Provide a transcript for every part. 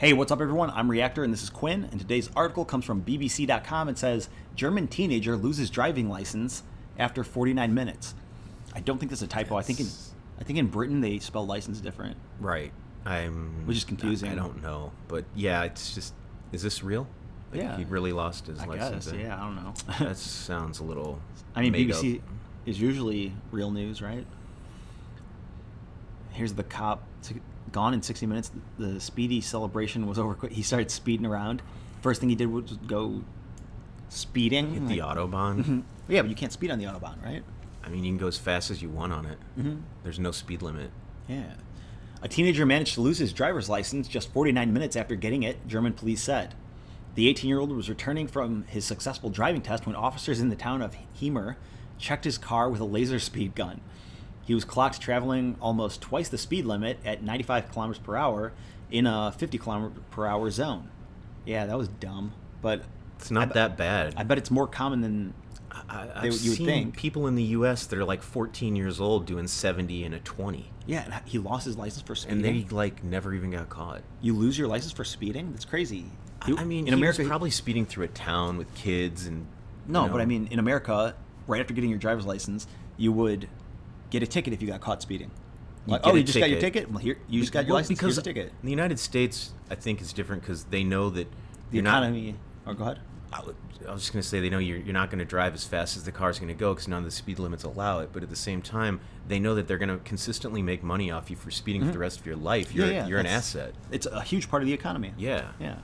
Hey, what's up, everyone? I'm Reactor, and this is Quinn. And today's article comes from BBC.com and says German teenager loses driving license after 49 minutes. I don't think that's a typo. I think in Britain they spell license different. Right. Which is confusing. I don't know, but yeah, it's just. Is this real? Like, yeah. He really lost his I license. guess. Yeah, I don't know. That sounds a little. I mean, made BBC up. is usually real news, right? Here's the cop gone in 60 minutes. The speedy celebration was over quick. He started speeding around. First thing he did was go speeding. Hit the Autobahn. Yeah, but you can't speed on the Autobahn, right? I mean, you can go as fast as you want on it. There's no speed limit. Yeah. A teenager managed to lose his driver's license just 49 minutes after getting it, German police said. The 18-year-old was returning from his successful driving test when officers in the town of Hemer checked his car with a laser speed gun. He was clocked traveling almost twice the speed limit at 95 kilometers per hour in a 50 kilometer per hour zone. Yeah, that was dumb, but It's not that bad. I bet it's more common than I've you would seen think. people in the U.S. that are like 14 years old doing 70 in a 20, Yeah, and he lost his license for speeding. and they like never even got caught. You lose your license for speeding? That's crazy. I mean, in America, he was probably speeding through a town with kids and. no, but I mean, in America, right after getting your driver's license, you would get a ticket if you got caught speeding. You Like, get oh, a you just got your ticket. ticket? Well, here, you just got your Well, license. because Here's a ticket. the United States, I think, is different because they know that The you're economy. Oh, go ahead. I was just going to say they know you're not going to drive as fast as the car's going to go because none of the speed limits allow it. But at the same time, they know that they're going to consistently make money off you for speeding for the rest of your life. You're an that's- asset. It's a huge part of the economy. Yeah. Yeah.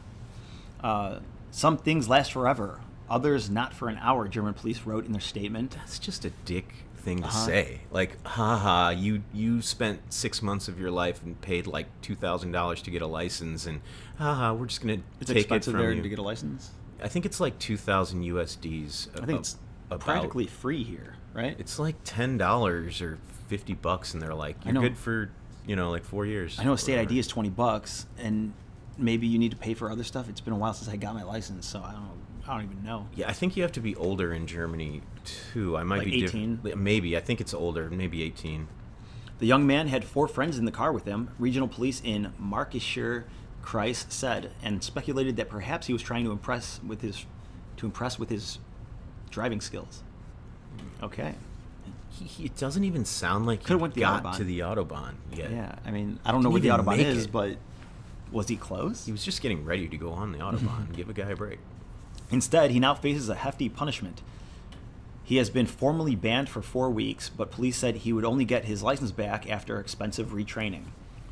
Some things last forever, others not for an hour, German police wrote in their statement. That's just a dick thing to say. Like, haha, you spent 6 months of your life and paid like $2,000 to get a license, and haha, we're just going It's to take it expensive from there you. to get a license. I think it's like 2,000 USDs. I think it's about- practically free here, right? It's like $10 or $50, and they're like, I you're know. good for like 4 years. I know a state whatever. ID is $20, and maybe you need to pay for other stuff. It's been a while since I got my license, so I don't even know. Yeah, I think you have to be older in Germany too. I might Like be 18? Maybe I think it's older, maybe 18. The young man had 4 friends in the car with him, regional police in Märkischer Kreis said, and speculated that perhaps he was trying to impress with his driving skills. Okay. It doesn't even sound like Could've he went the got Autobahn. to the Autobahn yet. Yeah, I mean, I don't know where Didn't the even Autobahn make is, it. but was he close? He was just getting ready to go on the Autobahn. Give a guy a break. Instead, he now faces a hefty punishment. He has been formally banned for 4 weeks, but police said he would only get his license back after expensive retraining.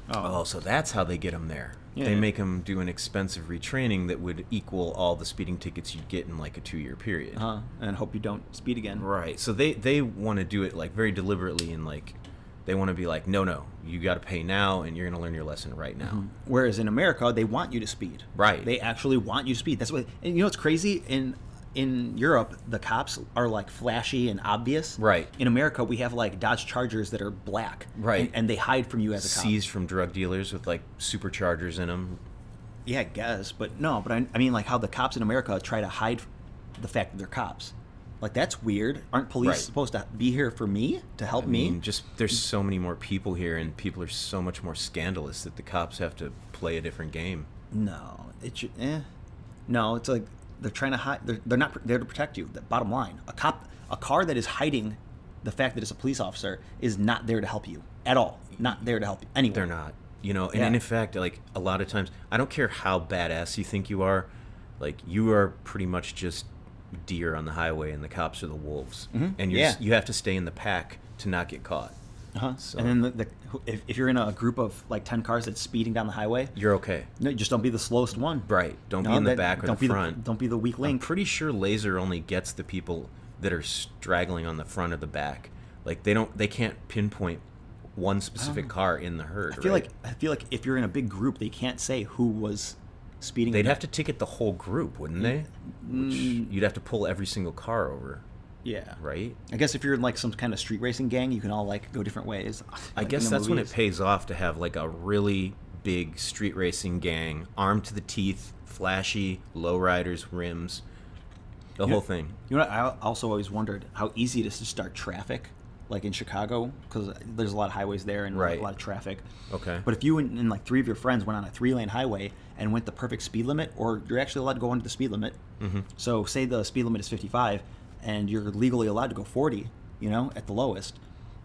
Oh, so that's how they get him there. Yeah. They make him do an expensive retraining that would equal all the speeding tickets you'd get in like a 2-year period. And hope you don't speed again. Right. So they want to do it like very deliberately, and like they want to be like, no, you got to pay now, and you're going to learn your lesson right now. Whereas in America, they want you to speed. Right. They actually want you to speed. That's what. And you know what's crazy? In Europe, the cops are like flashy and obvious. Right. In America, we have like Dodge Chargers that are black. Right. And they hide from you as a cop. Seized from drug dealers with like superchargers in them. Yeah, I guess, but no. But I mean, like how the cops in America try to hide the fact that they're cops. Like that's weird. Aren't police Right. supposed to be here for me to help I me? mean, just there's so many more people here, and people are so much more scandalous that the cops have to play a different game. No, it should. No, it's like they're trying to hide. They're not there to protect you. The bottom line, a car that is hiding the fact that it's a police officer is not there to help you at all. Not there to help you anyway. They're not. And Yeah. in fact, like a lot of times, I don't care how badass you think you are, like you are pretty much just deer on the highway, and the cops are the wolves, and you have to stay in the pack to not get caught. So And then if you're in a group of like 10 cars that's speeding down the highway, you're okay. no, just don't be the slowest one. Right. Don't be No, in the that- back or don't the be front. don't be the weak I'm link. pretty sure laser only gets the people that are straggling on the front or the back. Like they can't pinpoint one specific car in the herd. I feel like if you're in a big group, they can't say who was speeding. they'd have to ticket the whole group, wouldn't they? Which Mm. you'd have to pull every single car over, Yeah. right? I guess if you're in like some kind of street racing gang, you can all like go different ways. I like guess in the that's when it movies. pays off to have like a really big street racing gang, armed to the teeth, flashy, lowriders, rims, the whole thing. You know what? I also always wondered how easy it is to start traffic like in Chicago, because there's a lot of highways there and Right. a lot of traffic. Okay. But if you and like 3 of your friends went on a 3-lane highway and went the perfect speed limit, or you're actually allowed to go under the speed limit. Mm-hmm. So say the speed limit is 55 and you're legally allowed to go 40, at the lowest.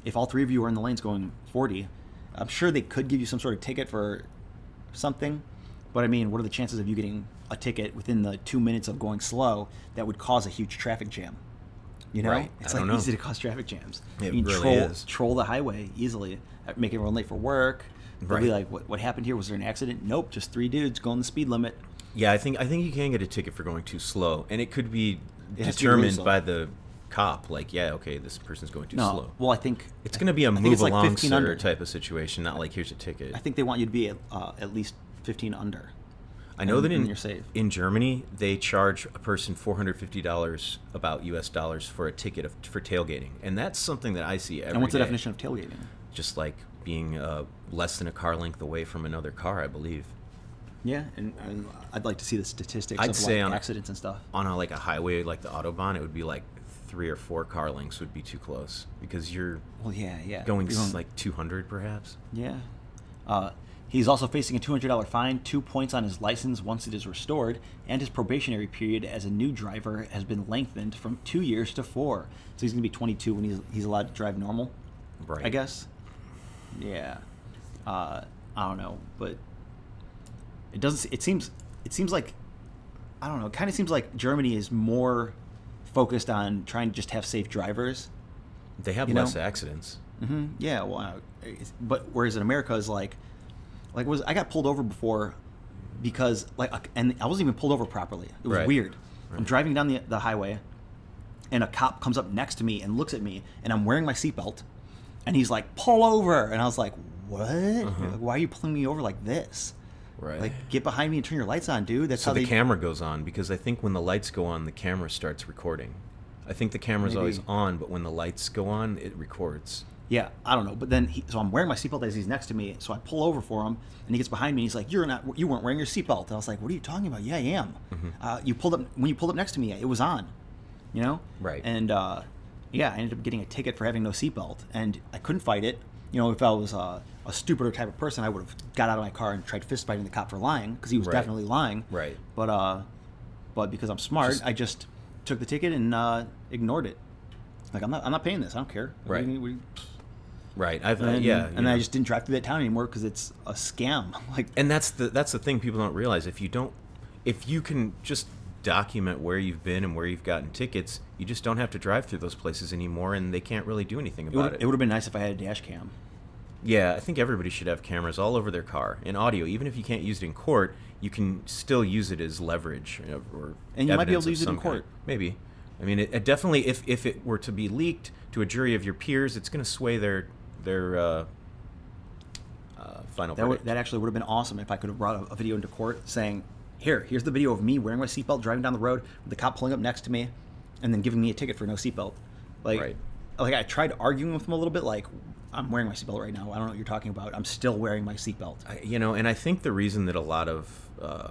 If all 3 of you are in the lanes going 40, I'm sure they could give you some sort of ticket for something. But I mean, what are the chances of you getting a ticket within the 2 minutes of going slow that would cause a huge traffic jam? Right. It's I like don't know. easy to cause traffic jams. It You can really is. troll the highway easily, make everyone late for work. They'll be Right. like, what happened here? Was there an accident? Nope, just 3 dudes going the speed limit. Yeah, I think you can get a ticket for going too slow, and it could be It has to be really determined slow. by the cop. Like, yeah, okay, this person's going too slow. Well, I think It's going to be a I think move it's like along 15 sir under. type of situation, not like here's a ticket. I think they want you to be at least 15 under. I know and- that and you're safe. in Germany they charge a person $450 about US dollars for a ticket for tailgating, and that's something that I see every day. And what's the definition of tailgating? Just like being less than a car length away from another car, I believe. Yeah, and I'd like to see the statistics I'd of say like on accidents and stuff. On a highway like the Autobahn, it would be like 3 or 4 car lengths would be too close because you're Well, yeah. going You're like 200 perhaps. Yeah. He's also facing a $200 fine, 2 points on his license once it is restored, and his probationary period as a new driver has been lengthened from 2 years to 4. So he's going to be 22 when he's allowed to drive normal, Right. I guess. Yeah. I don't know, but it doesn't. It seems like, I don't know. It kind of seems like Germany is more focused on trying to just have safe drivers. They have You know? less accidents. Yeah, well, but whereas in America is like I got pulled over before because and I wasn't even pulled over properly. It was Right. weird. I'm Right. driving down the highway, and a cop comes up next to me and looks at me, and I'm wearing my seatbelt, and he's like, "Pull over!" And I was like, "What? Like, why are you pulling me over like this? Right. Like, get behind me and turn your lights on, dude." That's So how the they. camera goes on because I think when the lights go on, the camera starts recording. I think the camera's always Maybe. on, but when the lights go on, it records. Yeah, I don't know. But then, so I'm wearing my seatbelt as he's next to me. So I pull over for him, and he gets behind me. And he's like, you weren't wearing your seatbelt." And I was like, "What are you talking about?" "Yeah, I am." When you pulled up next to me, it was on. Right. And yeah, I ended up getting a ticket for having no seatbelt, and I couldn't fight it. If I was a stupider type of person, I would have got out of my car and tried fist fighting the cop for lying, because he was Right. definitely lying. Right. But because I'm smart, I just took the ticket and ignored it. Like, I'm not paying this. I don't care. Right. What do you- Right. and, yeah. and then I just didn't drive through that town anymore because it's a scam. Like, And that's the thing people don't realize. If you can just document where you've been and where you've gotten tickets, you just don't have to drive through those places anymore, and they can't really do anything about it would have been nice if I had a dash cam. Yeah, I think everybody should have cameras all over their car and audio. Even if you can't use it in court, you can still use it as leverage or And you might be able evidence to of use it in some court. kind. Maybe. I mean, it definitely, if it were to be leaked to a jury of your peers, it's going to sway their final verdict. That actually would have been awesome if I could have brought a video into court saying, here's the video of me wearing my seatbelt, driving down the road, with the cop pulling up next to me, and then giving me a ticket for no seatbelt. Right. Like, I tried arguing with him a little bit, like, "I'm wearing my seatbelt right now. I don't know what you're talking about. I'm still wearing my seatbelt." And I think the reason that a lot of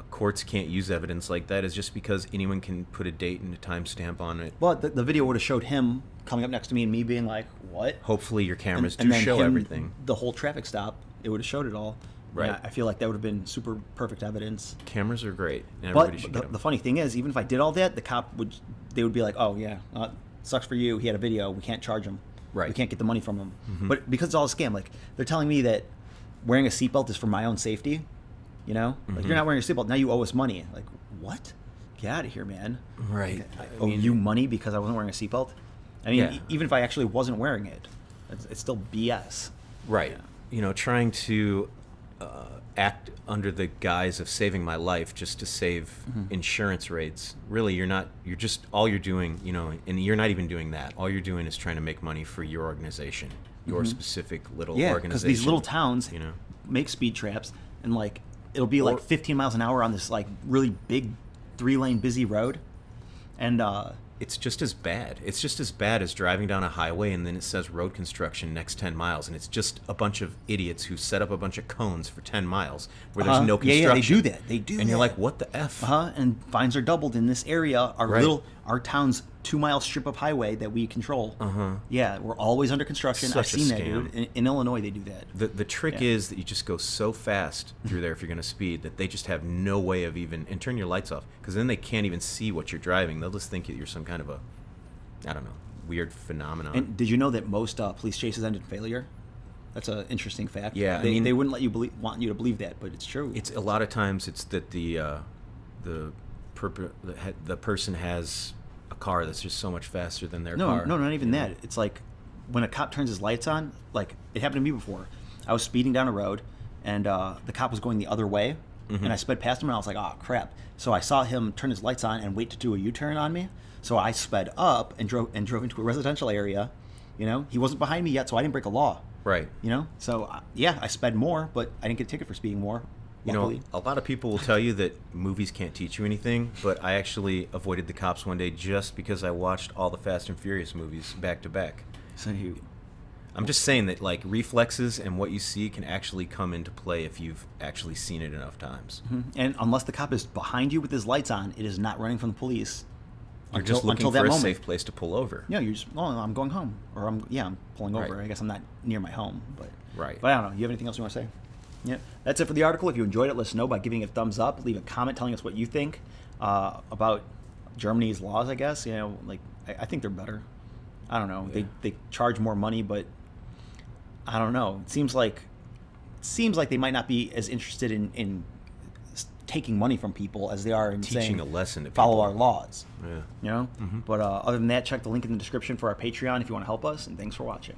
courts can't use evidence like that is just because anyone can put a date and a timestamp on it. Well, the video would have showed him coming up next to me and me being like, "What?" Hopefully your cameras and do then show him, everything. The whole traffic stop, it would have showed it all. Right. And I feel like that would have been super perfect evidence. Cameras are great, and everybody But should get the 'em. funny thing is, even if I did all that, the cop would be like, "Oh yeah, sucks for you. He had a video. We can't charge him. Right. We can't get the money from him." But because it's all a scam, like, they're telling me that wearing a seatbelt is for my own safety. Like, you're not wearing your seatbelt, now you owe us money. Like, what? Get out of here, man. Right. I owe you money because I wasn't wearing a seatbelt. I mean, Yeah. even if I actually wasn't wearing it, it's still BS. Right. Yeah. Trying to act under the guise of saving my life just to save insurance rates. Really, all you're doing, and you're not even doing that. All you're doing is trying to make money for your organization, your specific little Yeah, organization. because these little towns you know. make speed traps, and like it'll be like 15 miles an hour on this like really big 3-lane busy road, and It's just as bad. It's just as bad as driving down a highway and then it says road construction next 10 miles, and it's just a bunch of idiots who set up a bunch of cones for 10 miles where there's no construction. Yeah, they do that. They do. And you're like, what the F? And fines are doubled in this area. Our Right. our town's 2-mile strip of highway that we control. Yeah, we're always under construction. Such I've seen a that, scam. dude. In Illinois, they do that. The trick is that you just go so fast through there if you're going to speed that they just have no way of even, and turn your lights off, because then they can't even see what you're driving. They'll just think that you're some kind of a, I don't know, weird phenomenon. And did you know that most police chases end in failure? That's an interesting fact. Yeah, I they, mean, they wouldn't let you want you to believe that, but it's true. It's a lot of times it's that the person has a car that's just so much faster than their car. No, not even that. It's like when a cop turns his lights on, like it happened to me before. I was speeding down a road, and the cop was going the other way, and I sped past him, and I was like, oh, crap. So I saw him turn his lights on and wait to do a U-turn on me. So I sped up and drove into a residential area. You know, he wasn't behind me yet, so I didn't break a law. Right. You know, so yeah, I sped more, but I didn't get a ticket for speeding more. Luckily. You know, a lot of people will tell you that movies can't teach you anything, but I actually avoided the cops one day just because I watched all the Fast and Furious movies back to back. So I'm just saying that, like, reflexes and what you see can actually come into play if you've actually seen it enough times. And unless the cop is behind you with his lights on, it is not running from the police. You're just looking for a safe place to pull over. Yeah, you're just, oh, I'm going home, or I'm pulling over. Right. I guess I'm not near my home, but Right. But I don't know. You have anything else you want to say? Yeah, that's it for the article. If you enjoyed it, let us know by giving it a thumbs up. Leave a comment telling us what you think about Germany's laws. I guess, you know, like I think they're better. I don't know. Yeah. They charge more money, but I don't know. It seems like they might not be as interested in taking money from people as they are in Teaching saying a lesson to follow people. our laws. Yeah. You know. But other than that, check the link in the description for our Patreon if you want to help us. And thanks for watching.